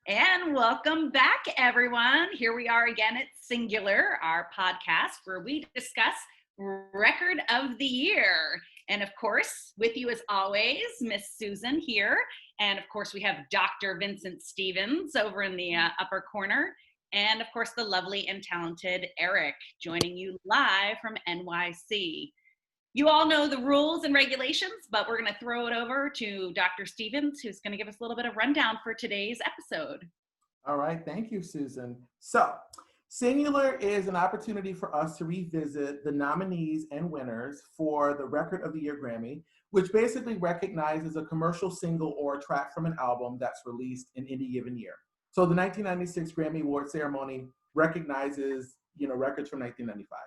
And welcome back, everyone. Here we are again at Singular, our podcast where we discuss Record of the Year. And of course, with you as always, Miss Susan here. And of course, we have Dr. Vincent Stevens over in the upper corner. And of course, the lovely and talented Eric joining you live from NYC. You all know the rules and regulations, but we're going to throw it over to Dr. Stevens, who's going to give us a little bit of rundown for today's episode. All right, thank you, Susan. So, Singular is an opportunity for us to revisit the nominees and winners for the Record of the Year Grammy, which basically recognizes a commercial single or a track from an album that's released in any given year. So the 1996 Grammy Award ceremony recognizes, records from 1995.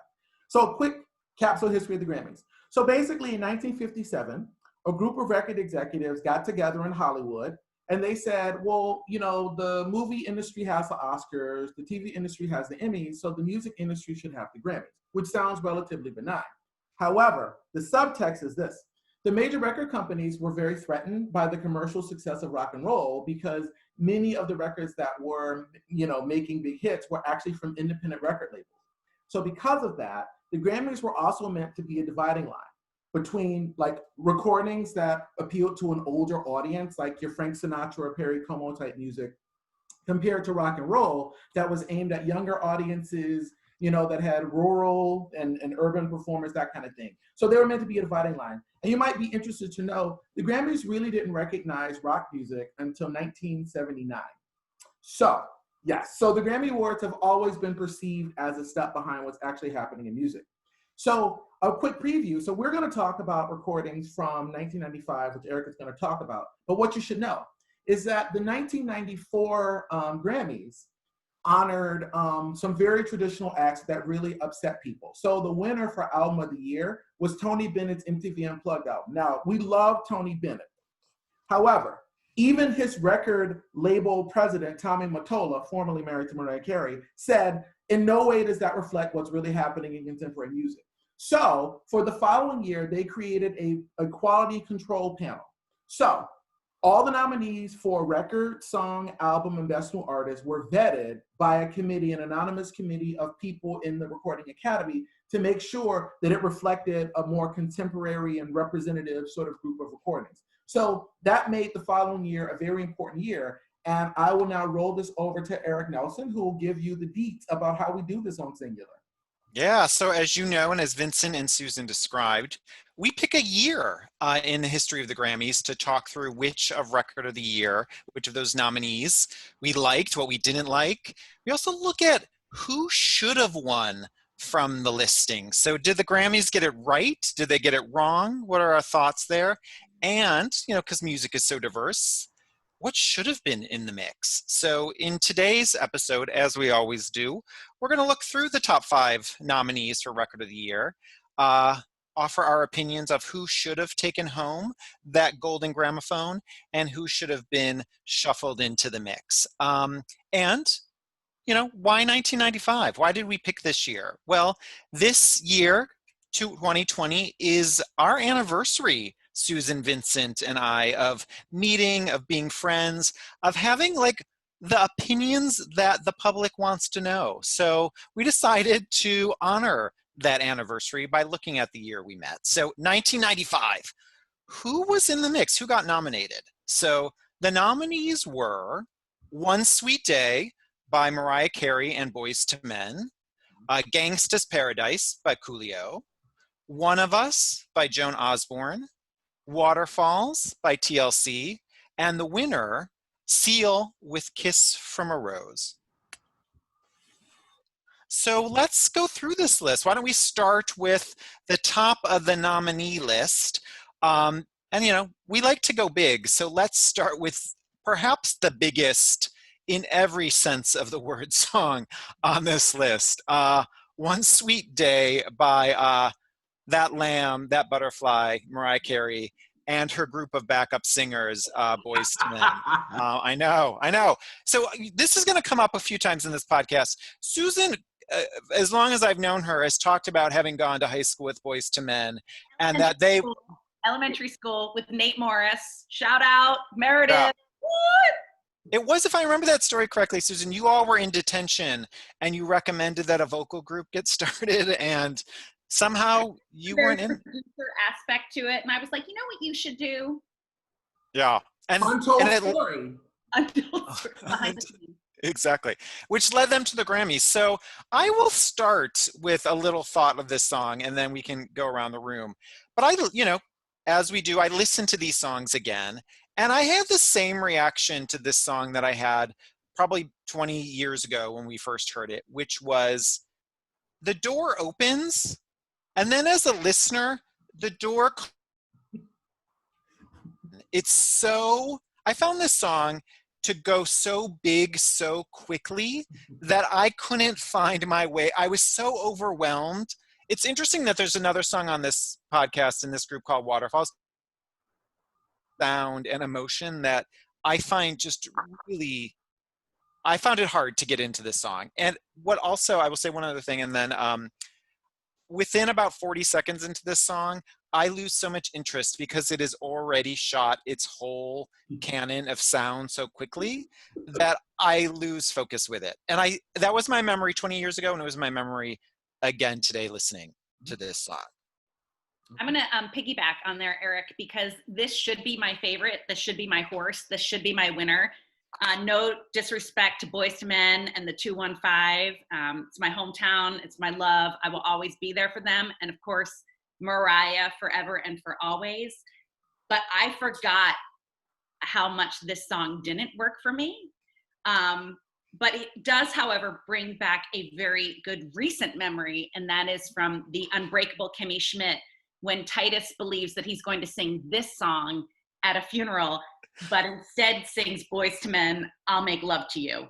So a quick capsule history of the Grammys. So basically in 1957, a group of record executives got together in Hollywood and they said, well, the movie industry has the Oscars, the TV industry has the Emmys, so the music industry should have the Grammys, which sounds relatively benign. However, the subtext is this. The major record companies were very threatened by the commercial success of rock and roll because many of the records that were, making big hits were actually from independent record labels. So because of that, the Grammys were also meant to be a dividing line between recordings that appealed to an older audience, like your Frank Sinatra or Perry Como type music, compared to rock and roll that was aimed at younger audiences, that had rural and urban performers, that kind of thing. So they were meant to be a dividing line. And you might be interested to know, the Grammys really didn't recognize rock music until 1979. So, yes, so the Grammy Awards have always been perceived as a step behind what's actually happening in music. So a quick preview. So we're going to talk about recordings from 1995, which Eric is going to talk about. But what you should know is that the 1994 Grammys honored some very traditional acts that really upset people. So the winner for Album of the Year was Tony Bennett's MTV Unplugged album. Now, we love Tony Bennett. However, even his record label president, Tommy Mottola, formerly married to Mariah Carey, said, in no way does that reflect what's really happening in contemporary music. So for the following year, they created a quality control panel. So all the nominees for record, song, album, and best new artist were vetted by a committee, an anonymous committee of people in the Recording Academy, to make sure that it reflected a more contemporary and representative sort of group of recordings. So that made the following year a very important year. And I will now roll this over to Eric Nelson, who will give you the deets about how we do this on Singular. Yeah, so as you know, and as Vincent and Susan described, we pick a year in the history of the Grammys to talk through which of Record of the Year, which of those nominees we liked, what we didn't like. We also look at who should have won from the listing. So did the Grammys get it right? Did they get it wrong? What are our thoughts there? And, because music is so diverse, what should have been in the mix? So in today's episode, as we always do, we're going to look through the top 5 nominees for Record of the Year, offer our opinions of who should have taken home that golden gramophone and who should have been shuffled into the mix. And why 1995? Why did we pick this year? Well, this year, 2020, is our anniversary, Susan, Vincent, and I, of meeting, of being friends, of having the opinions that the public wants to know. So we decided to honor that anniversary by looking at the year we met. So 1995, who was in the mix? Who got nominated? So the nominees were One Sweet Day by Mariah Carey and Boyz II Men, Gangsta's Paradise by Coolio, One of Us by Joan Osborne, Waterfalls by TLC, and the winner, Seal with Kiss from a Rose. So let's go through this list. Why don't we start with the top of the nominee list? And we like to go big, so let's start with perhaps the biggest in every sense of the word song on this list. One Sweet Day by That Lamb, That Butterfly, Mariah Carey, and her group of backup singers, Boyz II Men. I know. So this is going to come up a few times in this podcast. Susan, as long as I've known her, has talked about having gone to high school with Boyz II Men, and that they... Elementary school with Nate Morris. Shout out, Meredith. Yeah. What? It was, if I remember that story correctly, Susan, you all were in detention and you recommended that a vocal group get started, and somehow you There's weren't a in. producer aspect to it. And I was like, you know what you should do? Yeah. And Untold it, story. Adult behind the scenes. exactly, which led them to the Grammys. So I will start with a little thought of this song and then we can go around the room. But as we do, I listen to these songs again, and I had the same reaction to this song that I had probably 20 years ago when we first heard it, which was the door opens, and then as a listener, the door, I found this song to go so big so quickly that I couldn't find my way. I was so overwhelmed. It's interesting that there's another song on this podcast in this group called Waterfalls, sound and emotion that I find just really, I found it hard to get into this song. And what also, I will say one other thing, and then within about 40 seconds into this song, I lose so much interest because it has already shot its whole canon of sound so quickly that I lose focus with it. And that was my memory 20 years ago, and it was my memory again today listening to this song. I'm going to piggyback on there, Eric, because this should be my favorite. This should be my horse. This should be my winner. No disrespect to Boyz II Men and the 215. It's my hometown. It's my love. I will always be there for them. And of course, Mariah, forever and for always. But I forgot how much this song didn't work for me. But it does, however, bring back a very good recent memory, and that is from the Unbreakable Kimmy Schmidt, when Titus believes that he's going to sing this song at a funeral, but instead sings Boyz II Men, I'll Make Love to You.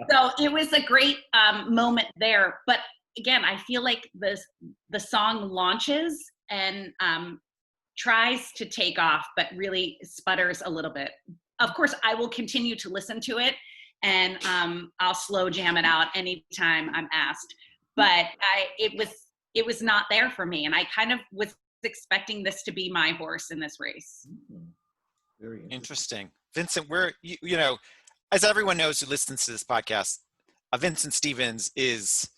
So it was a great moment there. But again, I feel like the song launches and tries to take off, but really sputters a little bit. Of course, I will continue to listen to it, and I'll slow jam it out anytime I'm asked. But it was not there for me, and I kind of was expecting this to be my horse in this race. Very Interesting. Vincent, as everyone knows who listens to this podcast, Vincent Stevens is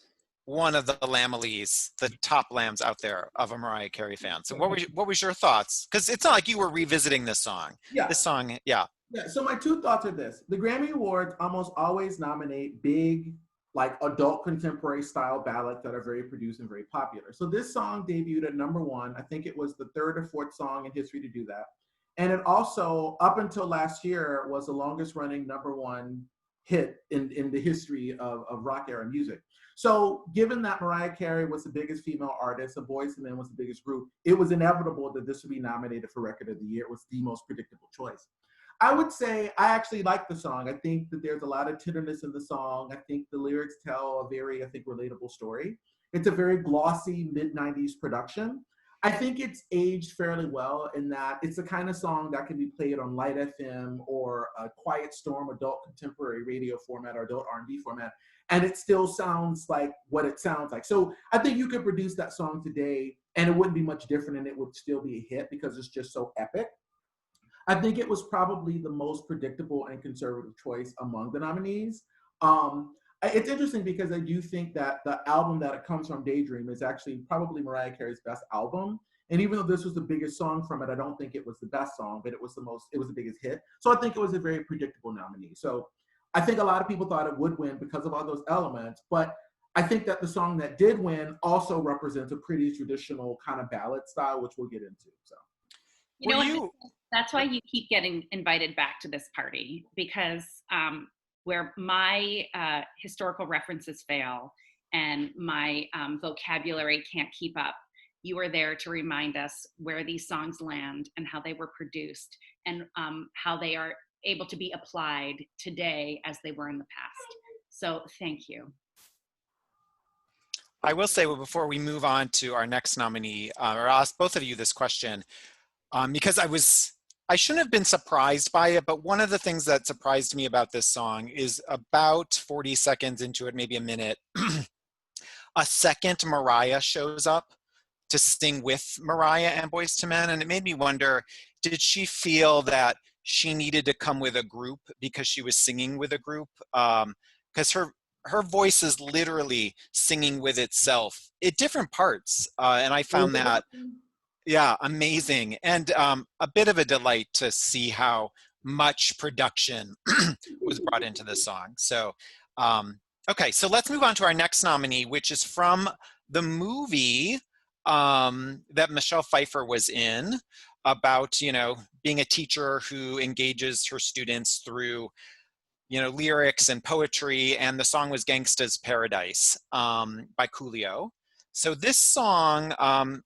one of the Lamelees, the top lambs out there of a Mariah Carey fan. So what was your thoughts? Because it's not like you were revisiting this song. Yeah. This song, yeah. Yeah, so my two thoughts are this. The Grammy Awards almost always nominate big, like adult contemporary style ballads that are very produced and very popular. So this song debuted at #1. I think it was the third or fourth song in history to do that. And it also, up until last year, was the longest running #1 hit in the history of rock era music. So given that Mariah Carey was the biggest female artist and Boyz II Men was the biggest group, it was inevitable that this would be nominated for Record of the Year. It was the most predictable choice. I would say I actually like the song. I think that there's a lot of tenderness in the song. I think the lyrics tell a very, relatable story. It's a very glossy mid-90s production. I think it's aged fairly well in that it's the kind of song that can be played on Light FM or a Quiet Storm adult contemporary radio format or adult R&B format, and it still sounds like what it sounds like. So I think you could produce that song today and it wouldn't be much different and it would still be a hit because it's just so epic. I think it was probably the most predictable and conservative choice among the nominees. It's interesting because I do think that the album that it comes from, Daydream, is actually probably Mariah Carey's best album. And even though this was the biggest song from it, I don't think it was the best song, but it was the biggest hit. So I think it was a very predictable nominee. So I think a lot of people thought it would win because of all those elements, but I think that the song that did win also represents a pretty traditional kind of ballad style, which we'll get into. So. You know what? That's why you keep getting invited back to this party, because where my historical references fail and my vocabulary can't keep up, you are there to remind us where these songs land and how they were produced and how they are able to be applied today as they were in the past. So thank you. I will say, well, before we move on to our next nominee, or I'll ask both of you this question, because I shouldn't have been surprised by it, but one of the things that surprised me about this song is about 40 seconds into it, maybe a minute, a second Mariah shows up to sing with Mariah and Boyz II Men, and it made me wonder, did she feel that she needed to come with a group because she was singing with a group. Because her voice is literally singing with itself at different parts. And I found that, yeah, amazing. And a bit of a delight to see how much production was brought into this song. So, okay, so let's move on to our next nominee, which is from the movie that Michelle Pfeiffer was in, about, you know, being a teacher who engages her students through, you know, lyrics and poetry, and the song was Gangsta's Paradise by Coolio. So this song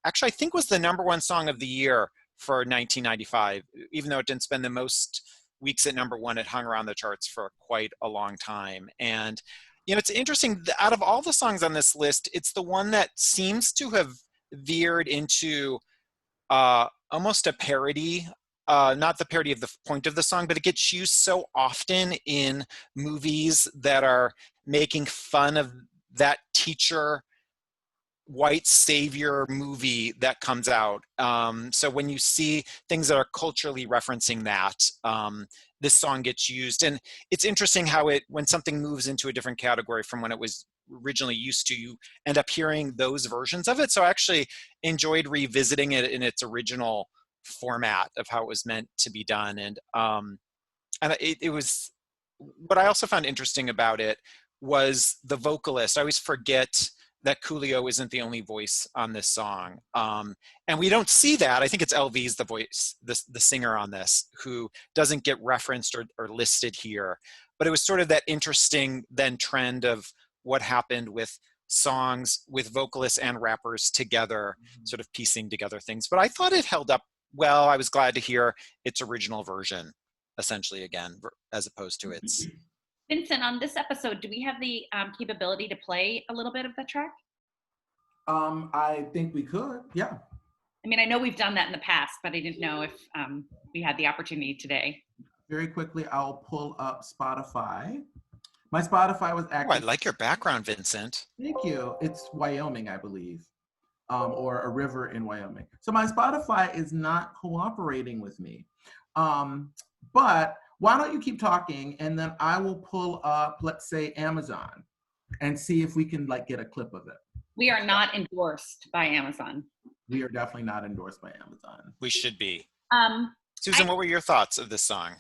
actually I think was the #1 song of the year for 1995, even though it didn't spend the most weeks at #1, it hung around the charts for quite a long time. And, you know, it's interesting, out of all the songs on this list, it's the one that seems to have veered into almost a parody, not the parody of the point of the song, but it gets used so often in movies that are making fun of that teacher white savior movie that comes out. So when you see things that are culturally referencing that, this song gets used. And it's interesting how when something moves into a different category from when it was originally used to, you end up hearing those versions of it. So I actually enjoyed revisiting it in its original format of how it was meant to be done. And it was, what I also found interesting about it was the vocalist. I always forget that Coolio isn't the only voice on this song. And we don't see that. I think it's LV's the voice, the singer on this, who doesn't get referenced or listed here. But it was sort of that interesting then trend of what happened with songs with vocalists and rappers together, sort of piecing together things. But I thought it held up well. I was glad to hear its original version, essentially, again, as opposed to its. Vincent, on this episode, do we have the capability to play a little bit of the track? I think we could, yeah. I mean, I know we've done that in the past, but I didn't know if we had the opportunity today. Very quickly, I'll pull up Spotify. My Spotify was active. Oh, I like your background, Vincent. Thank you. It's Wyoming, I believe, or a river in Wyoming. So my Spotify is not cooperating with me. But why don't you keep talking, and then I will pull up, let's say, Amazon, and see if we can like get a clip of it. We are not endorsed by Amazon. We are definitely not endorsed by Amazon. We should be. Susan, what were your thoughts of this song?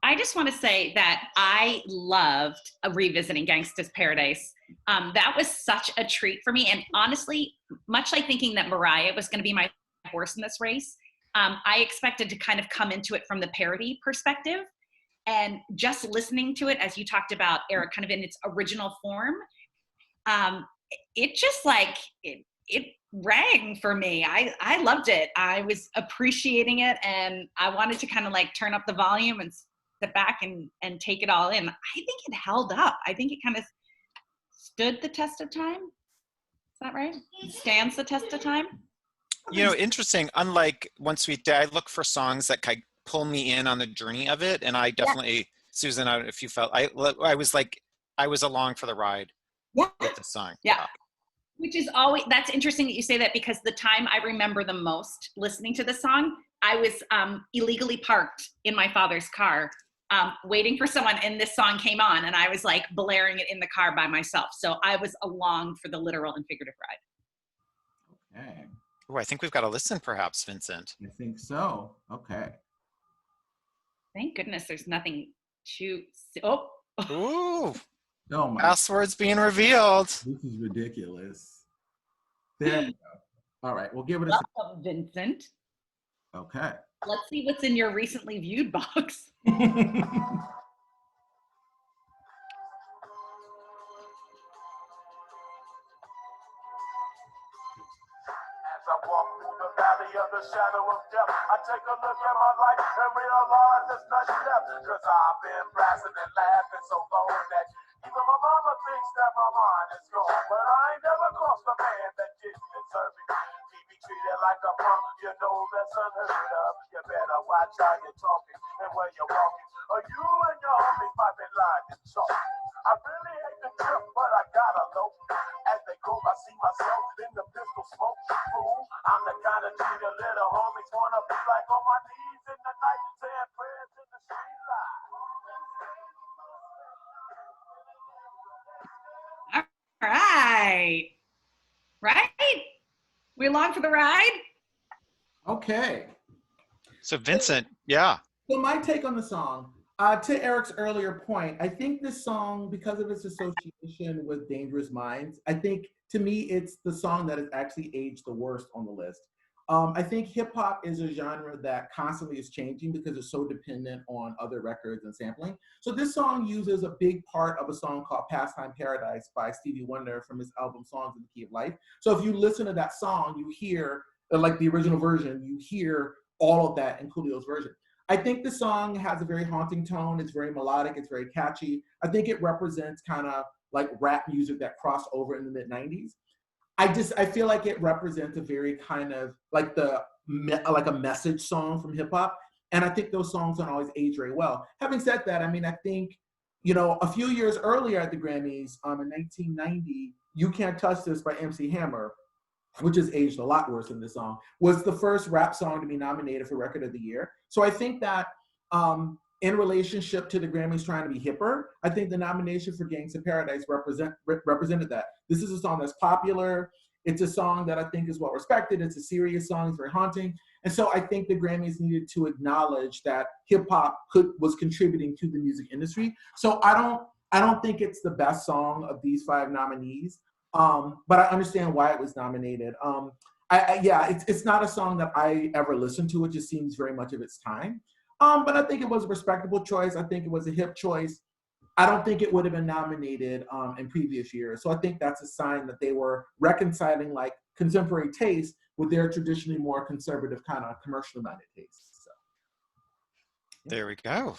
I just want to say that I loved revisiting Gangsta's Paradise. That was such a treat for me. And honestly, much like thinking that Mariah was going to be my horse in this race, I expected to kind of come into it from the parody perspective. And just listening to it, as you talked about, Eric, kind of in its original form, it just like, it rang for me. I loved it. I was appreciating it, and I wanted to kind of like turn up the volume and sit back and take it all in. I think it held up. I think it kind of stood the test of time. Is that right? It stands the test of time. You know, interesting. Unlike One Sweet Day, I look for songs that kind of pull me in on the journey of it, and I definitely, yeah. Susan, I don't know if you felt, I was like, I was along for the ride with the song. Yeah. Which is always, that's interesting that you say that, because the time I remember the most listening to the song, I was illegally parked in my father's car, waiting for someone, and this song came on, and I was like blaring it in the car by myself. So I was along for the literal and figurative ride. Okay. Oh, I think we've got to listen, perhaps, Vincent. I think so. Okay. Thank goodness there's nothing to. Oh. Ooh. Oh my. Passwords being revealed. This is ridiculous. There we go. All right, we'll give it a Welcome, Vincent. Okay. Let's see what's in your recently viewed box. Of the shadow of death, I take a look at my life and realize there's nothing left. Cause I've been blasting and laughing so long that even my mama thinks that my mind is gone. But I ain't never crossed a man that didn't deserve it. He be treated like a punk, you know that's unheard of. You better watch how you're talking and where you're walking, or you and your homies might be lying in chalk. I really hate the trip, but I gotta know. As they go, I see myself in the pistol smoke. Fool, I'm the kind of G the little homies wanna be like, on my knees in the night saying prayers. right. Right? We along for the ride? Okay. So Vincent, yeah. So my take on the song, to Eric's earlier point, I think this song, because of its association with Dangerous Minds, I think to me it's the song that has actually aged the worst on the list. I think hip hop is a genre that constantly is changing because it's so dependent on other records and sampling. So this song uses a big part of a song called Pastime Paradise by Stevie Wonder from his album Songs in the Key of Life. So if you listen to that song, you hear, like the original version, you hear all of that in Coolio's version. I think the song has a very haunting tone. It's very melodic. It's very catchy. I think it represents kind of like rap music that crossed over in the mid 90s. I feel like it represents a very kind of like like a message song from hip hop. And I think those songs don't always age very well. Having said that, I mean, I think, a few years earlier at the Grammys, in 1990, You Can't Touch This by MC Hammer, which has aged a lot worse than this song, was the first rap song to be nominated for Record of the Year. So I think that in relationship to the Grammys trying to be hipper, I think the nomination for Gangs of Paradise represented that. This is a song that's popular. It's a song that I think is well respected. It's a serious song. It's very haunting. And so I think the Grammys needed to acknowledge that hip hop was contributing to the music industry. So I don't think it's the best song of these 5 nominees. But I understand why it was nominated. It's not a song that I ever listened to. It just seems very much of its time. But I think it was a respectable choice. I think it was a hip choice. I don't think it would have been nominated in previous years. So I think that's a sign that they were reconciling like contemporary taste with their traditionally more conservative kind of commercial-minded taste. So. There we go.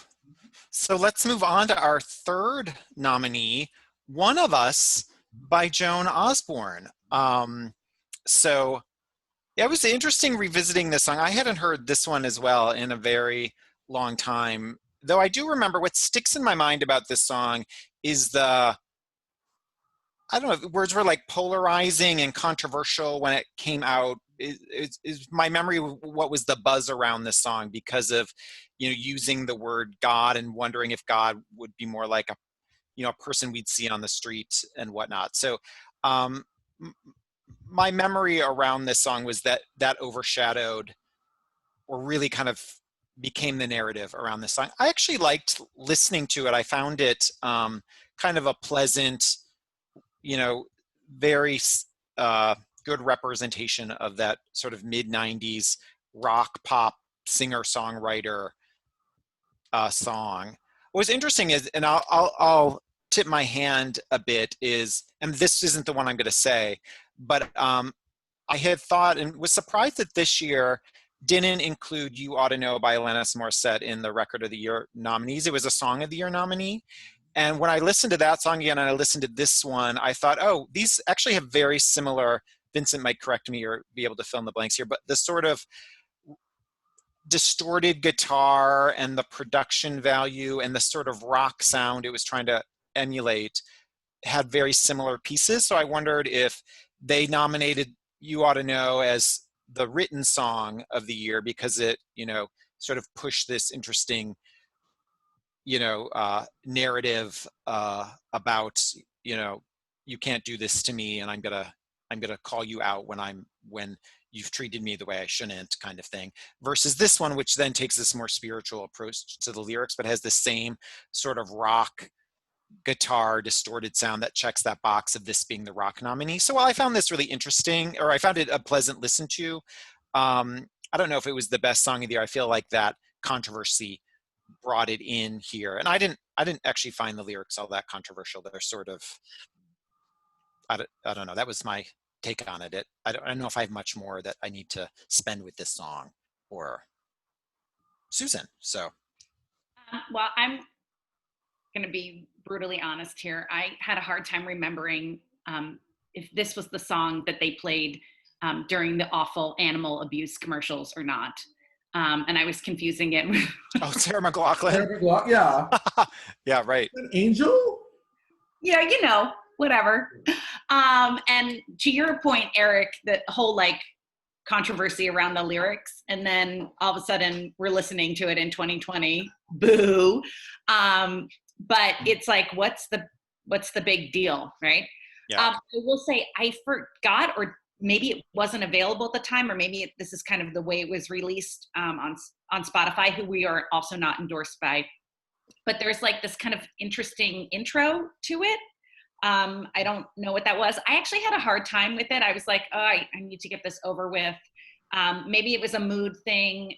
So let's move on to our third nominee, One of Us by Joan Osborne. So it was interesting revisiting this song. I hadn't heard this one as well in a very long time, though I do remember what sticks in my mind about this song is I don't know, the words were like polarizing and controversial when it came out. Is my memory what was the buzz around this song because of, using the word God and wondering if God would be more like a person we'd see on the street and whatnot. So my memory around this song was that overshadowed or really kind of became the narrative around this song. I actually liked listening to it. I found it kind of a pleasant, very good representation of that sort of mid-90s rock pop singer-songwriter song. What was interesting is, and I'll tip my hand a bit, and this isn't the one I'm going to say, but I had thought and was surprised that this year didn't include You Ought to Know by Alanis Morissette in the Record of the Year nominees. It was a Song of the Year nominee. And when I listened to that song again and I listened to this one, I thought, oh, these actually have very similar, Vincent might correct me or be able to fill in the blanks here, but the sort of distorted guitar and the production value and the sort of rock sound it was trying to emulate had very similar pieces. So I wondered if they nominated You Ought to Know as the written song of the year because it, sort of pushed this interesting, narrative about, you can't do this to me and I'm gonna call you out when you've treated me the way I shouldn't, kind of thing, versus this one, which then takes this more spiritual approach to the lyrics, but has the same sort of rock guitar distorted sound that checks that box of this being the rock nominee. So while I found this really interesting, or I found it a pleasant listen to, I don't know if it was the best song of the year. I feel like that controversy brought it in here, and I didn't actually find the lyrics all that controversial. They're sort of, I don't know. That was my take on it. I don't know if I have much more that I need to spend with this song or Susan. So, well, I'm going to be brutally honest here. I had a hard time remembering if this was the song that they played during the awful animal abuse commercials or not. And I was confusing it with oh, Sarah McLachlan. Sarah McLachlan, yeah. Yeah, right. An angel? Yeah, whatever. And to your point, Eric, the whole like controversy around the lyrics, and then all of a sudden we're listening to it in 2020. Boo. But it's like, what's the big deal, right? Yeah. I will say I forgot, or maybe it wasn't available at the time, or maybe this is kind of the way it was released on Spotify, who we are also not endorsed by. But there's like this kind of interesting intro to it. I don't know what that was. I actually had a hard time with it. I was like, oh, I need to get this over with. Maybe it was a mood thing.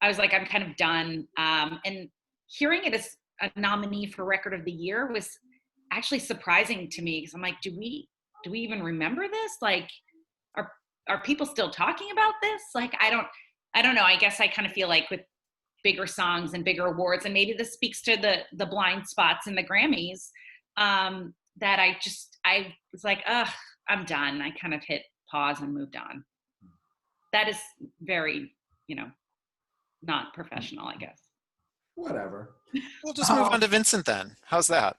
I was like, I'm kind of done. And hearing it as a nominee for Record of the Year was actually surprising to me, because I'm like, do we even remember this? Like, are people still talking about this? Like, I don't know. I guess I kind of feel like with bigger songs and bigger awards, and maybe this speaks to the blind spots in the Grammys, that I was like, ugh, I'm done. I kind of hit pause and moved on. That is very, not professional, I guess. Whatever. We'll just move on to Vincent then. How's that?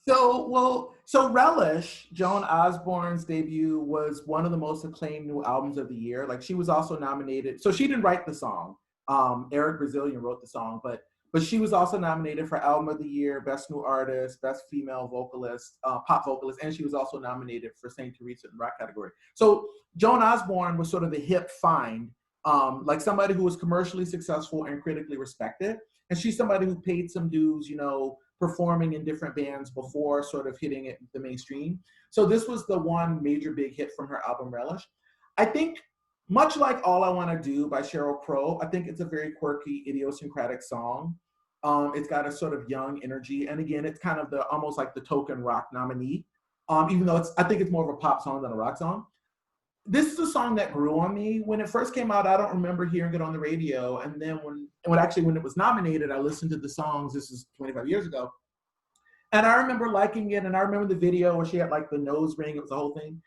So Relish, Joan Osborne's debut, was one of the most acclaimed new albums of the year. Like, she was also nominated. So she didn't write the song. Eric Brazilian wrote the song, but she was also nominated for Album of the Year, Best New Artist, Best Female Vocalist, Pop Vocalist, and she was also nominated for St. Teresa in the rock category. So Joan Osborne was sort of the hip find, like somebody who was commercially successful and critically respected. And she's somebody who paid some dues, performing in different bands before sort of hitting it the mainstream. So this was the one major big hit from her album Relish. I think, much like All I Want to Do by Sheryl Crow, I think it's a very quirky, idiosyncratic song. It's got a sort of young energy. And again, it's kind of almost like the token rock nominee, even though I think it's more of a pop song than a rock song. This is a song that grew on me. When it first came out, I don't remember hearing it on the radio. And then when it was nominated, I listened to the songs. This is 25 years ago. And I remember liking it. And I remember the video where she had like the nose ring. It was the whole thing.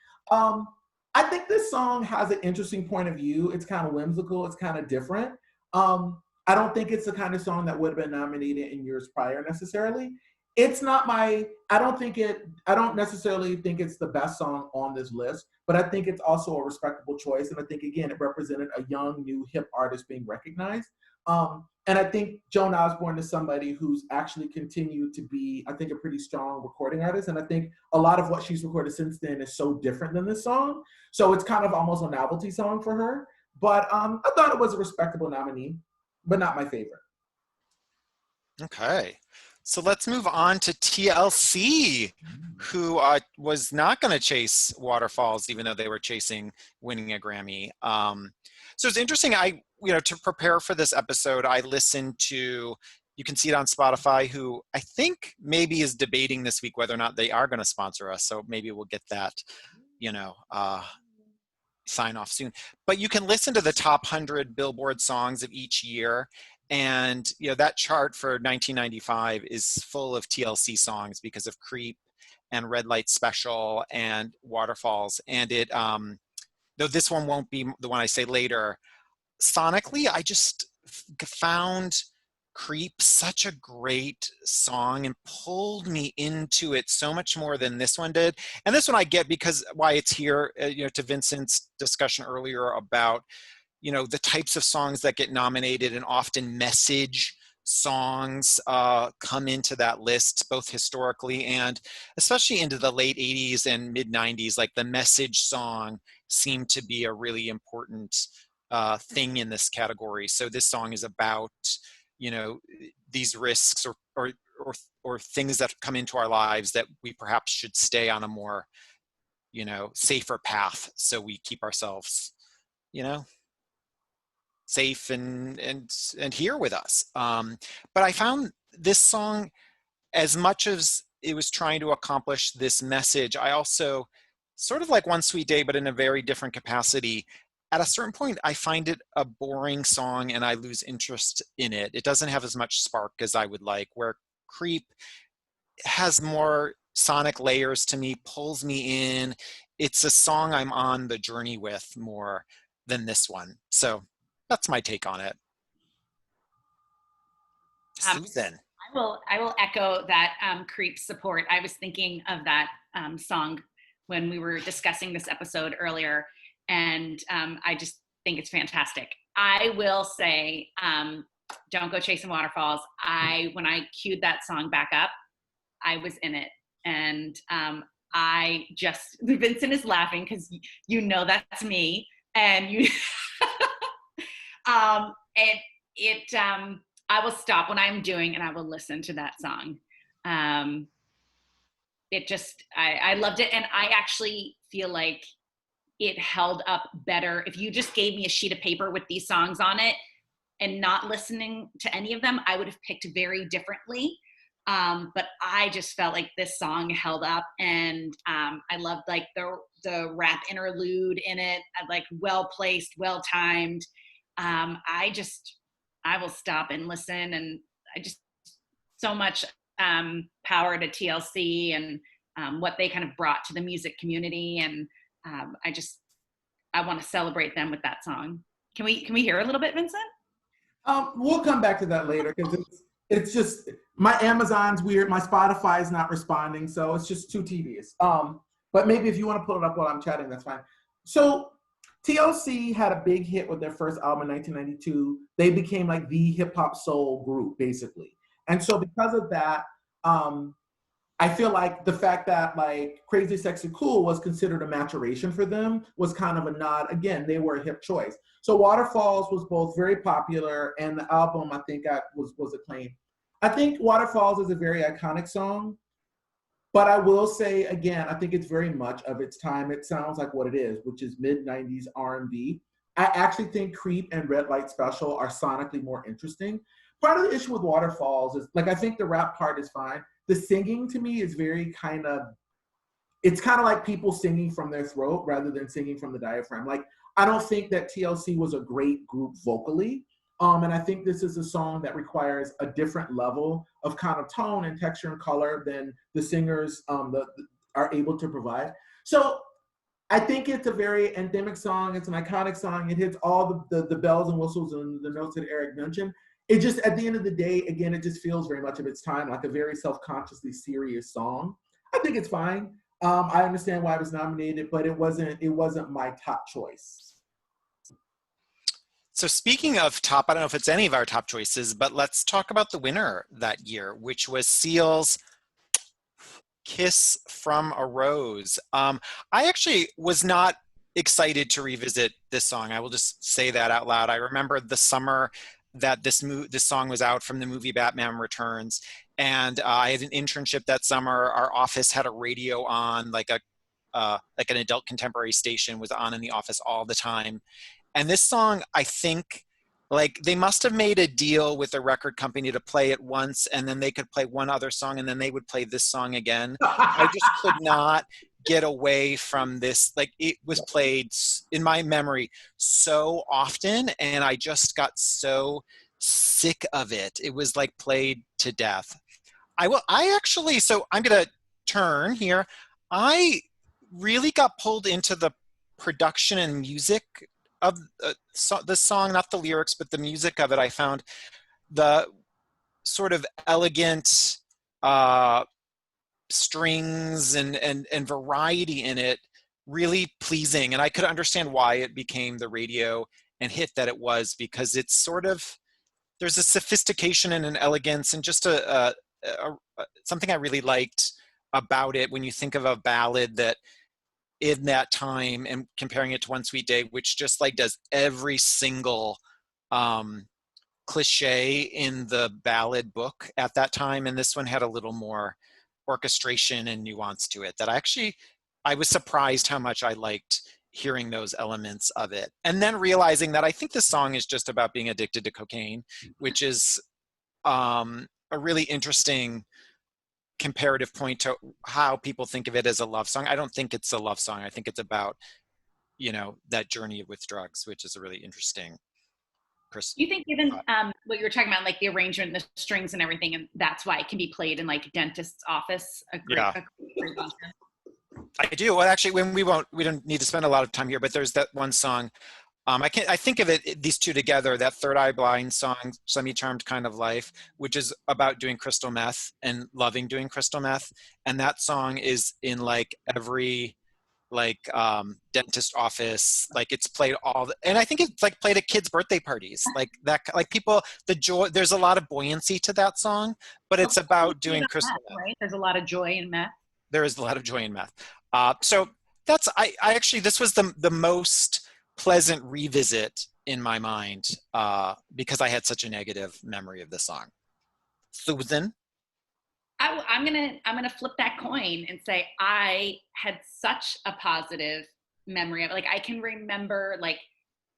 I think this song has an interesting point of view. It's kind of whimsical. It's kind of different. I don't think it's the kind of song that would have been nominated in years prior necessarily. It's not I don't necessarily think it's the best song on this list, but I think it's also a respectable choice. And I think, again, it represented a young, new, hip artist being recognized. And I think Joan Osborne is somebody who's actually continued to be, I think, a pretty strong recording artist. And I think a lot of what she's recorded since then is so different than this song. So it's kind of almost a novelty song for her. But I thought it was a respectable nominee, but not my favorite. Okay. So let's move on to TLC, who was not going to chase Waterfalls, even though they were chasing winning a Grammy. So it's interesting. To prepare for this episode, I listened to, you can see it on Spotify, who I think maybe is debating this week whether or not they are going to sponsor us. So maybe we'll get that, sign off soon. But you can listen to the top 100 Billboard songs of each year. And that chart for 1995 is full of TLC songs because of Creep and Red Light Special and Waterfalls. And it, though this one won't be the one I say later, sonically, I just found Creep such a great song and pulled me into it so much more than this one did. And this one I get because why it's here, to Vincent's discussion earlier about the types of songs that get nominated, and often message songs come into that list, both historically and especially into the late 80s and mid 90s. Like the message song seemed to be a really important thing in this category. So this song is about, these risks or things that come into our lives that we perhaps should stay on a more, safer path. So we keep ourselves, safe and here with us. But I found this song, as much as it was trying to accomplish this message, I also, sort of like One Sweet Day, but in a very different capacity, at a certain point, I find it a boring song and I lose interest in it. It doesn't have as much spark as I would like, where Creep has more sonic layers to me, pulls me in. It's a song I'm on the journey with more than this one. So that's my take on it. Susan. I will echo that Creep support. I was thinking of that song when we were discussing this episode earlier, and I just think it's fantastic. I will say, Don't Go Chasing Waterfalls. When I queued that song back up, I was in it. And Vincent is laughing because you know that's me, and you I will stop what I'm doing and I will listen to that song. I loved it, and I actually feel like it held up better. If you just gave me a sheet of paper with these songs on it and not listening to any of them, I would have picked very differently. But I just felt like this song held up, and I loved like the rap interlude in it, like well placed, well timed. I will stop and listen, and I just so much power to TLC and what they kind of brought to the music community, and I want to celebrate them with that song. Can we hear a little bit, Vincent? We'll come back to that later because it's just my Amazon's weird, my Spotify is not responding, so it's just too tedious. But maybe if you want to pull it up while I'm chatting, that's fine. So TLC had a big hit with their first album in 1992. They became like the hip hop soul group, basically. And so because of that, I feel like the fact that like Crazy Sexy Cool was considered a maturation for them was kind of a nod. Again, they were a hip choice. So Waterfalls was both very popular, and the album I think was acclaimed. I think Waterfalls is a very iconic song, but I will say again, I think it's very much of its time. It sounds like what it is, which is mid-90s R&B. I actually think Creep and Red Light Special are sonically more interesting. Part of the issue with Waterfalls is like I think the rap part is fine. The singing to me is very it's kind of like people singing from their throat rather than singing from the diaphragm. Like, I don't think that TLC was a great group vocally. And I think this is a song that requires a different level of kind of tone and texture and color than the singers are able to provide. So I think it's a very endemic song. It's an iconic song. It hits all the bells and whistles and the notes that Eric mentioned. It just, at the end of the day, again, it just feels very much of its time, like a very self-consciously serious song. I think it's fine. I understand why it was nominated, but it wasn't my top choice. So speaking of top, I don't know if it's any of our top choices, but let's talk about the winner that year, which was Seal's Kiss from a Rose. I actually was not excited to revisit this song. I will just say that out loud. I remember the summer that this song was out from the movie Batman Returns, and I had an internship that summer. Our office had a radio on, like an adult contemporary station was on in the office all the time. And this song, I think, like they must have made a deal with the record company to play it once, and then they could play one other song, and then they would play this song again. I just could not get away from this. Like, it was played in my memory so often, and I just got so sick of it. It was like played to death. So I'm going to turn here. I really got pulled into the production and music of the song, not the lyrics, but the music of it. I found the sort of elegant strings and variety in it really pleasing. And I could understand why it became the radio and hit that it was, because it's sort of, there's a sophistication and an elegance and just something I really liked about it when you think of a ballad that in that time, and comparing it to One Sweet Day, which just like does every single cliche in the ballad book at that time. And this one had a little more orchestration and nuance to it that I was surprised how much I liked hearing those elements of it. And then realizing that I think the song is just about being addicted to cocaine, which is a really interesting comparative point to how people think of it as a love song. I don't think it's a love song. I think it's about, that journey with drugs, which is a really interesting. Chris, you think given what you were talking about, like the arrangement, the strings and everything, and that's why it can be played in like a dentist's office? Yeah. I do. Well, actually, we don't need to spend a lot of time here, but there's that one song. I think of it, these two together, that Third Eye Blind song, Semi-Charmed Kind of Life, which is about doing crystal meth and loving doing crystal meth. And that song is in like every dentist office, like it's played and I think it's like played at kids' birthday parties, like that, like people, the joy, there's a lot of buoyancy to that song, but it's about doing crystal meth. Right? There's a lot of joy in meth. There is a lot of joy in math. So that's, I actually, this was the most pleasant revisit in my mind because I had such a negative memory of the song. Susan? I'm gonna flip that coin and say I had such a positive memory of it. Like I can remember like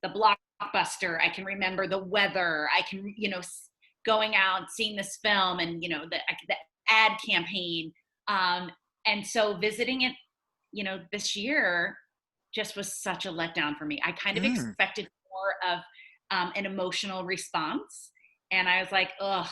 the blockbuster. I can remember the weather. I can going out seeing this film and the ad campaign. And so visiting it this year just was such a letdown for me. I kind of expected more of an emotional response, and I was like, ugh,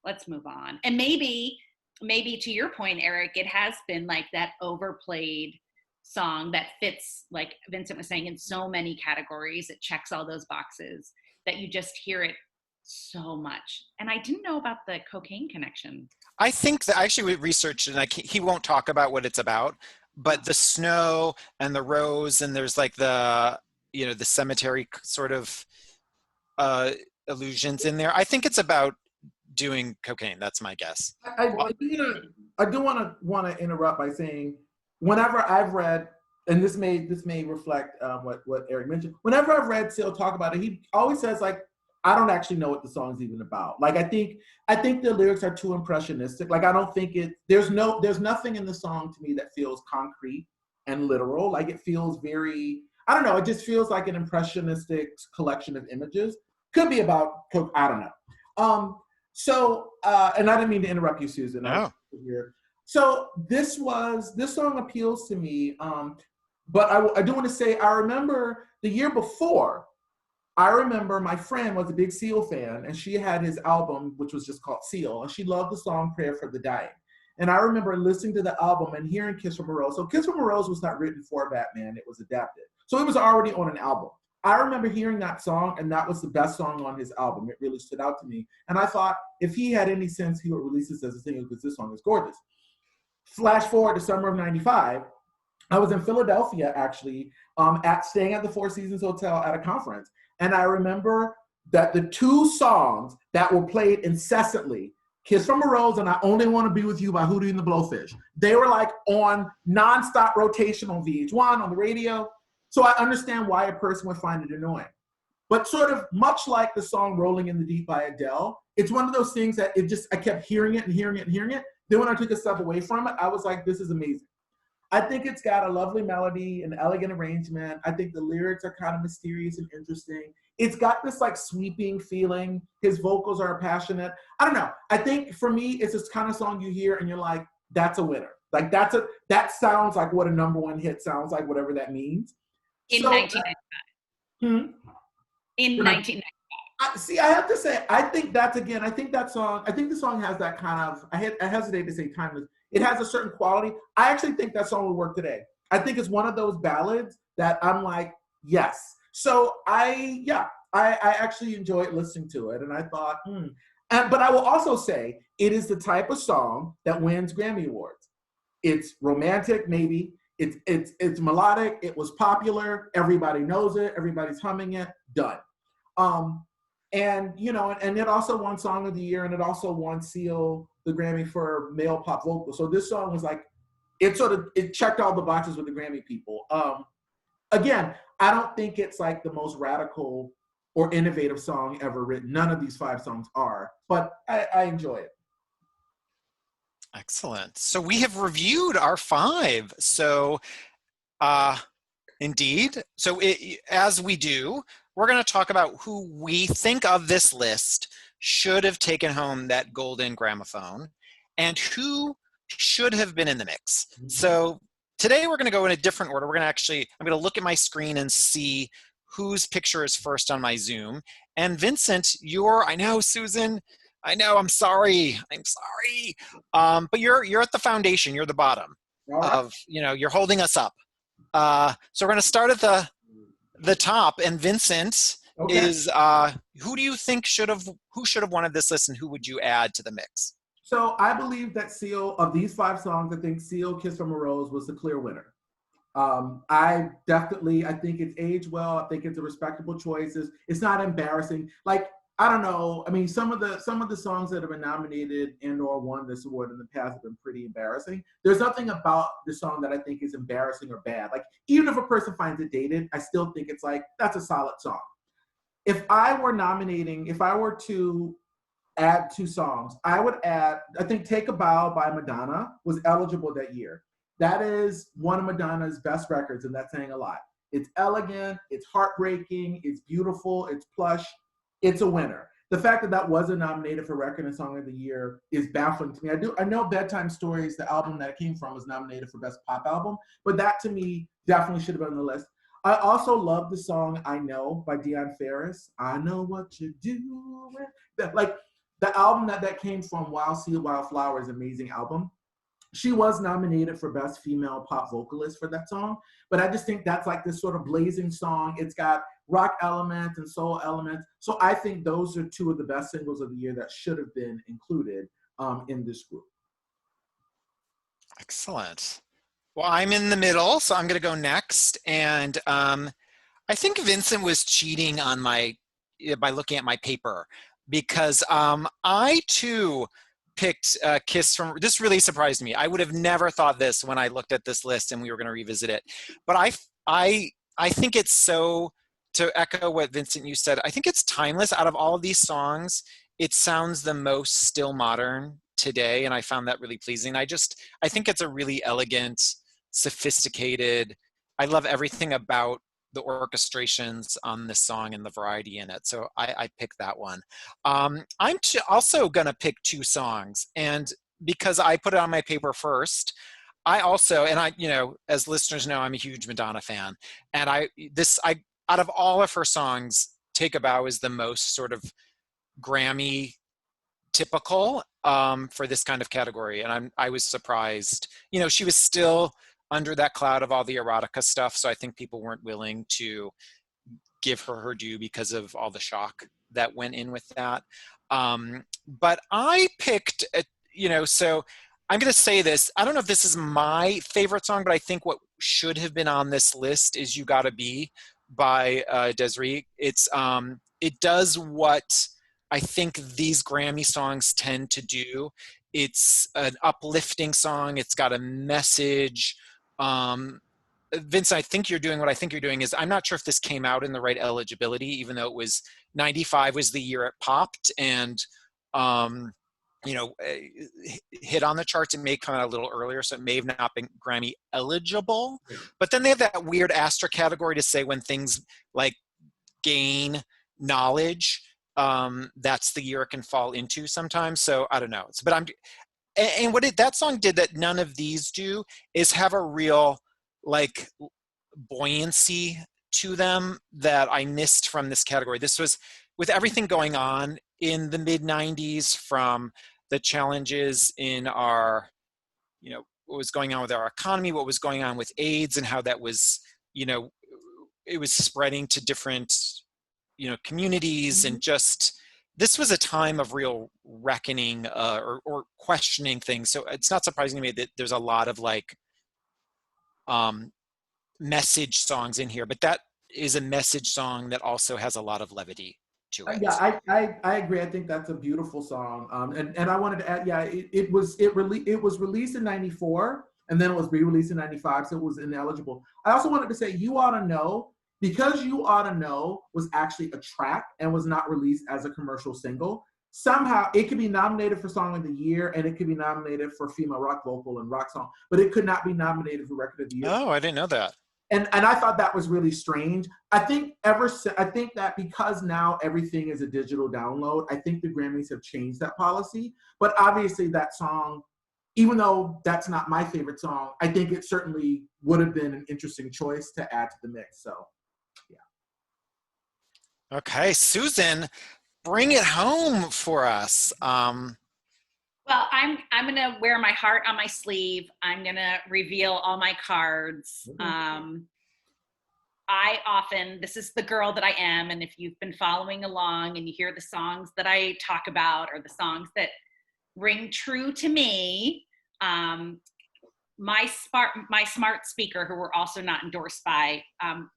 let's move on. And maybe to your point, Eric, it has been like that overplayed song that fits, like Vincent was saying, in so many categories. It checks all those boxes that you just hear it so much. And I didn't know about the cocaine connection. I think that actually we researched it, and he won't talk about what it's about, but the snow and the rose, and there's like the cemetery sort of illusions in there. I think it's about doing cocaine. That's my guess. I do want to interrupt by saying, whenever I've read, and this may reflect what Eric mentioned. Whenever I've read Seal talk about it, he always says like, I don't actually know what the song's even about. Like I think the lyrics are too impressionistic. Like I don't think there's nothing in the song to me that feels concrete and literal. Like it feels very, I don't know, it just feels like an impressionistic collection of images. Could be about coke, I don't know. So and I didn't mean to interrupt you, Susan. No. So this song appeals to me, but I do want to say I remember the year before. I remember my friend was a big Seal fan, and she had his album, which was just called Seal, and she loved the song "Prayer for the Dying." And I remember listening to the album and hearing "Kiss from a Rose." So "Kiss from a Rose" was not written for Batman; it was adapted, so it was already on an album. I remember hearing that song, and that was the best song on his album. It really stood out to me, and I thought if he had any sense, he would release this as a single because this song is gorgeous. Flash forward to summer of '95. I was in Philadelphia, actually, staying at the Four Seasons Hotel at a conference. And I remember that the two songs that were played incessantly, Kiss from a Rose and I Only Want to Be With You by Hootie and the Blowfish, they were like on nonstop rotation on VH1, on the radio. So I understand why a person would find it annoying. But sort of much like the song Rolling in the Deep by Adele, it's one of those things that I kept hearing it and hearing it and hearing it. Then when I took a step away from it, I was like, this is amazing. I think it's got a lovely melody, an elegant arrangement. I think the lyrics are kind of mysterious and interesting. It's got this like sweeping feeling. His vocals are passionate. I don't know. I think for me, it's this kind of song you hear and you're like, that's a winner. Like that sounds like what a number one hit sounds like, whatever that means. In 1995. In 1995. See, I have to say, I think the song has that kind of, I hesitate to say timeless. It has a certain quality. I actually think that song will work today. I think it's one of those ballads that I'm like, yes. So I actually enjoyed listening to it, and I thought, but I will also say it is the type of song that wins Grammy Awards. It's romantic, maybe. It's melodic. It was popular. Everybody knows it. Everybody's humming it. Done. And it also won Song of the Year, and it also won Seal the Grammy for male pop vocal. So this song was like, it checked all the boxes with the Grammy people. Again, I don't think it's like the most radical or innovative song ever written. None of these 5 songs are, but I enjoy it. Excellent. So we have reviewed our 5. So indeed. So as we do, we're going to talk about who we think of this list should have taken home that golden gramophone and who should have been in the mix. So today we're going to go in a different order. I'm going to look at my screen and see whose picture is first on my Zoom. And Vincent, I know, Susan, I know, I'm sorry. But you're at the foundation. You're the bottom of, you're holding us up. So we're going to start at the top, and Vincent is, who do you think should have wanted this list, and who would you add to the mix? So I believe that Seal, of these 5 songs, I think Seal, Kiss from a Rose was the clear winner. I think it's aged well. I think it's a respectable choice. It's not embarrassing. Like, I don't know. I mean, some of the songs that have been nominated and or won this award in the past have been pretty embarrassing. There's nothing about the song that I think is embarrassing or bad. Like, even if a person finds it dated, I still think it's like, that's a solid song. If I were to add two songs, I would add, I think Take a Bow by Madonna was eligible that year. That is one of Madonna's best records, and that's saying a lot. It's elegant, it's heartbreaking, it's beautiful, it's plush, it's a winner. The fact that that wasn't nominated for Record and Song of the Year is baffling to me. I know Bedtime Stories, the album that it came from, was nominated for Best Pop Album, but that to me definitely should have been on the list. I also love the song I Know by Dionne Farris. I know what you're doing. Like, the album that came from, Wild Seed, Wild Flower, is an amazing album. She was nominated for Best Female Pop Vocalist for that song, but I just think that's like this sort of blazing song. It's got rock elements and soul elements. So I think those are two of the best singles of the year that should have been included in this group. Excellent. Well, I'm in the middle, so I'm going to go next. And I think Vincent was cheating on by looking at my paper, because I too picked Kiss from, this really surprised me. I would have never thought this when I looked at this list and we were going to revisit it. But I think it's so, to echo what Vincent, you said, I think it's timeless. Out of all of these songs, it sounds the most still modern today, and I found that really pleasing. I think it's a really elegant, sophisticated, I love everything about the orchestrations on this song and the variety in it. So I picked that one. I'm also gonna pick two songs, and because I put it on my paper first, I also, and I, as listeners know, I'm a huge Madonna fan, and out of all of her songs, Take a Bow is the most sort of Grammy typical for this kind of category, and I was surprised. She was still under that cloud of all the erotica stuff, so I think people weren't willing to give her due because of all the shock that went in with that. But I picked, so I'm going to say this. I don't know if this is my favorite song, but I think what should have been on this list is You Gotta Be by Desiree. It does what I think these Grammy songs tend to do. It's an uplifting song. It's got a message. Vince, I think you're doing what I think you're doing is, I'm not sure if this came out in the right eligibility, even though it was 95 was the year it popped and, hit on the charts. It may come out a little earlier, so it may have not been Grammy eligible. But then they have that weird asterisk category to say when things like gain knowledge, that's the year it can fall into sometimes. So I don't know. And what that song did that none of these do is have a real like buoyancy to them that I missed from this category. This was, with everything going on in the mid 90s, from the challenges in our, what was going on with our economy, what was going on with AIDS, and how that was, it was spreading to different, communities, and just, this was a time of real reckoning or questioning things. So it's not surprising to me that there's a lot of like message songs in here, but that is a message song that also has a lot of levity to it. Yeah, I agree. I think that's a beautiful song. And I wanted to add, yeah, it was released in '94, and then it was re-released in '95, so it was ineligible. I also wanted to say You Oughta Know, because You Oughta Know was actually a track and was not released as a commercial single. Somehow it could be nominated for Song of the Year, and it could be nominated for Female Rock Vocal and Rock Song, but it could not be nominated for Record of the Year. Oh, I didn't know that. And I thought that was really strange. I think that because now everything is a digital download, I think the Grammys have changed that policy. But obviously that song, even though that's not my favorite song, I think it certainly would have been an interesting choice to add to the mix. So, yeah. Okay, Susan, bring it home for us. Well, I'm gonna wear my heart on my sleeve. I'm gonna reveal all my cards. This is the girl that I am, and if you've been following along and you hear the songs that I talk about or the songs that ring true to me, my smart speaker, who we're also not endorsed by,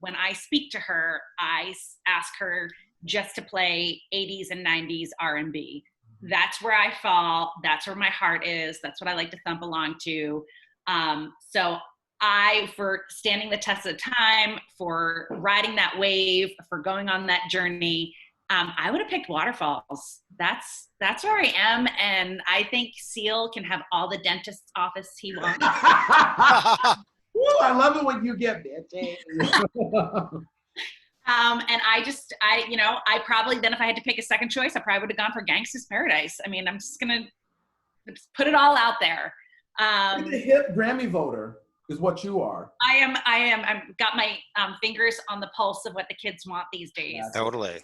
when I speak to her, I ask her just to play 80s and 90s R&B. That's where I fall. That's where my heart is. That's what I like to thump along to. So for standing the test of time, for riding that wave, for going on that journey, I would have picked Waterfalls. That's where I am, and I think Seal can have all the dentist's office he wants. Woo, I love it when you get bitchy. And I probably then, if I had to pick a second choice, I probably would have gone for Gangsta's Paradise. I mean, I'm just gonna put it all out there. You're a hip Grammy voter is what you are. I am. I've got my fingers on the pulse of what the kids want these days. Yeah. Totally.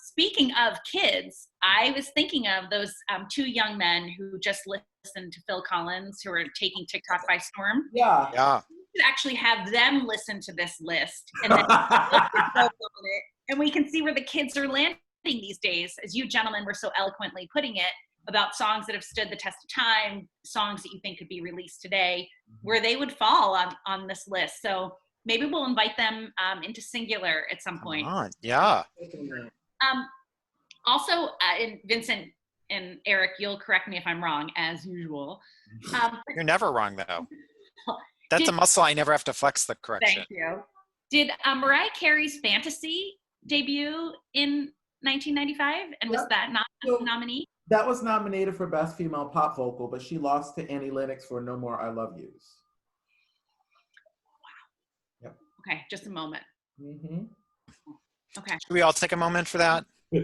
Speaking of kids, I was thinking of those two young men who just listened to Phil Collins, who are taking TikTok by storm. Yeah. Yeah. We could actually have them listen to this list, and then and we can see where the kids are landing these days, as you gentlemen were so eloquently putting it, about songs that have stood the test of time, songs that you think could be released today, where they would fall on this list. So maybe we'll invite them into Singular at some point. Come on. Yeah. Also, and Vincent and Eric, you'll correct me if I'm wrong, as usual. You're never wrong, though. That's a muscle I never have to flex the correction. Thank you. Did Mariah Carey's Fantasy debut in 1995? And was that not a nominee? That was nominated for Best Female Pop Vocal, but she lost to Annie Lennox for No More I Love Yous. Wow. Yep. Okay, just a moment. Mm-hmm. Okay. Should we all take a moment for that? The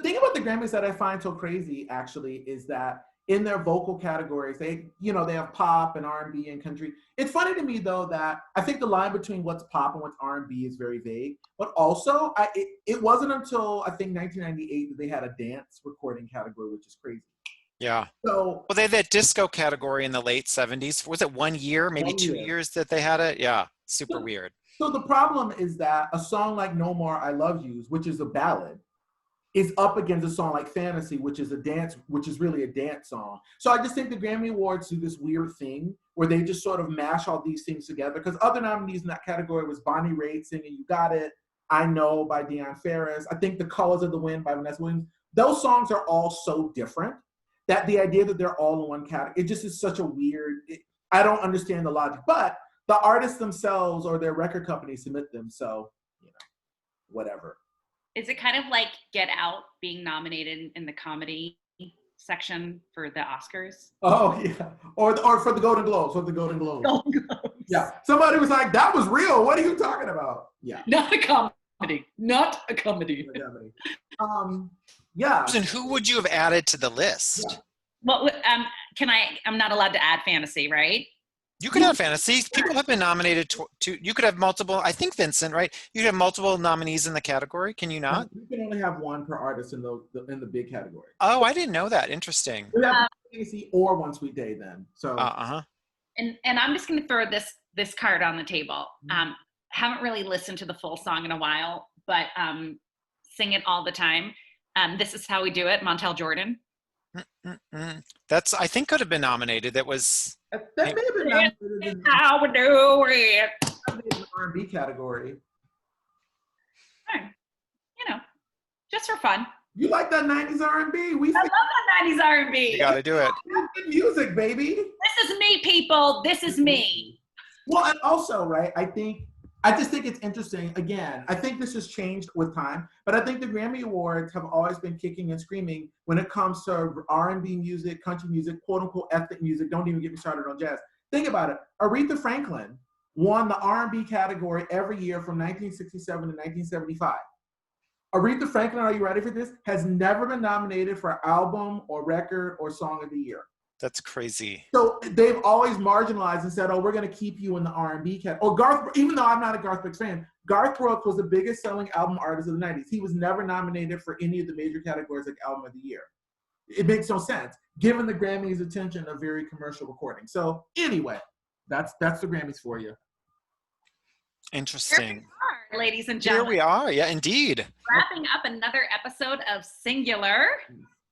thing about the Grammys that I find so crazy, actually, is that in their vocal categories, they have pop and R&B and country. It's funny to me, though, that I think the line between what's pop and what's R&B is very vague. But also, it wasn't until, I think, 1998 that they had a dance recording category, which is crazy. Yeah. So, well, they had that disco category in the late 70s. Was it 1 year, maybe 2 years that they had it? Yeah, super weird. So the problem is that a song like No More I Love Yous, which is a ballad, is up against a song like Fantasy, which is really a dance song. So I just think the Grammy Awards do this weird thing where they just sort of mash all these things together. Because other nominees in that category was Bonnie Raitt singing You Got It, I Know by Deion Ferris, I think The Colors of the Wind by Vanessa Williams. Those songs are all so different that the idea that they're all in one category, it just is such a weird, I don't understand the logic. But the artists themselves or their record companies submit them, so, whatever. Is it kind of like Get Out being nominated in the comedy section for the Oscars? Oh, yeah. Or for the Golden Globes, Golden Globes. Yeah. Somebody was like, that was real. What are you talking about? Yeah. Not a comedy. Not a comedy. Yeah. And who would you have added to the list? Yeah. Well, I'm not allowed to add Fantasy, right? You could have Fantasy. People have been nominated to you could have multiple, I think, Vincent, right? You could have multiple nominees in the category. Can you not? You can only have one per artist in the big category. Oh, I didn't know that. Interesting. We have Fantasy or One Sweet Day then. So And I'm just gonna throw this card on the table. Haven't really listened to the full song in a while, but sing it all the time. This Is How We Do It, Montel Jordan. That's, I think, could have been nominated. That was that may have been nominated in How we do it. the R&B category. Just for fun. You like that 90s R&B? I love that 90s R&B. you got to do it. Good music, baby. This is me, people. This is me. Well, and also, right, I just think it's interesting. Again, I think this has changed with time, but I think the Grammy Awards have always been kicking and screaming when it comes to R&B music, country music, quote unquote ethnic music. Don't even get me started on jazz. Think about it. Aretha Franklin won the R&B category every year from 1967 to 1975. Aretha Franklin, are you ready for this? Has never been nominated for album or record or song of the year. That's crazy. So they've always marginalized and said, "Oh, we're going to keep you in the R&B category." Or Garth, even though I'm not a Garth Brooks fan, Garth Brooks was the biggest selling album artist of the 90s. He was never nominated for any of the major categories like album of the year. It makes no sense, given the Grammys' attention of very commercial recording. So anyway, that's the Grammys for you. Interesting. Here we are, ladies and Here gentlemen. we are. Yeah, indeed. Wrapping up another episode of Singular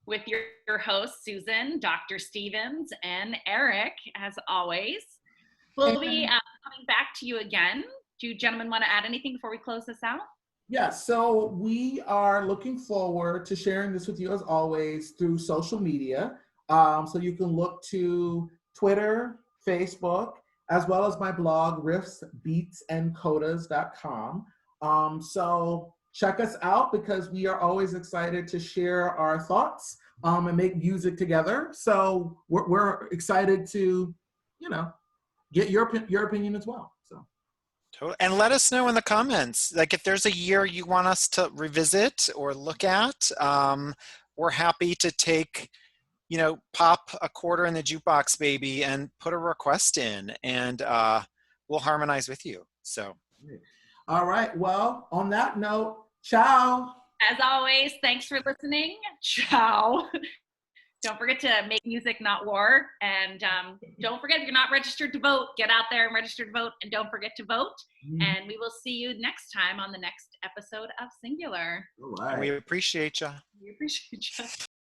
with your hosts, Susan, Dr. Stevens, and Eric, as always. We'll be coming back to you again Do you gentlemen want to add anything before we close this out? Yeah, so we are looking forward to sharing this with you as always through social media. So you can look to Twitter, Facebook, as well as my blog, riffsbeatsandcodas.com. So check us out because we are always excited to share our thoughts and make music together. So we're excited to, get your opinion as well. So. And let us know in the comments, like if there's a year you want us to revisit or look at. We're happy to take, pop a quarter in the jukebox, baby, and put a request in, and we'll harmonize with you. So. All right. Well, on that note, ciao. As always, thanks for listening. Ciao. Don't forget to make music, not war. And don't forget, if you're not registered to vote, get out there and register to vote. And don't forget to vote. And we will see you next time on the next episode of Singular. All right. And we appreciate you. We appreciate you.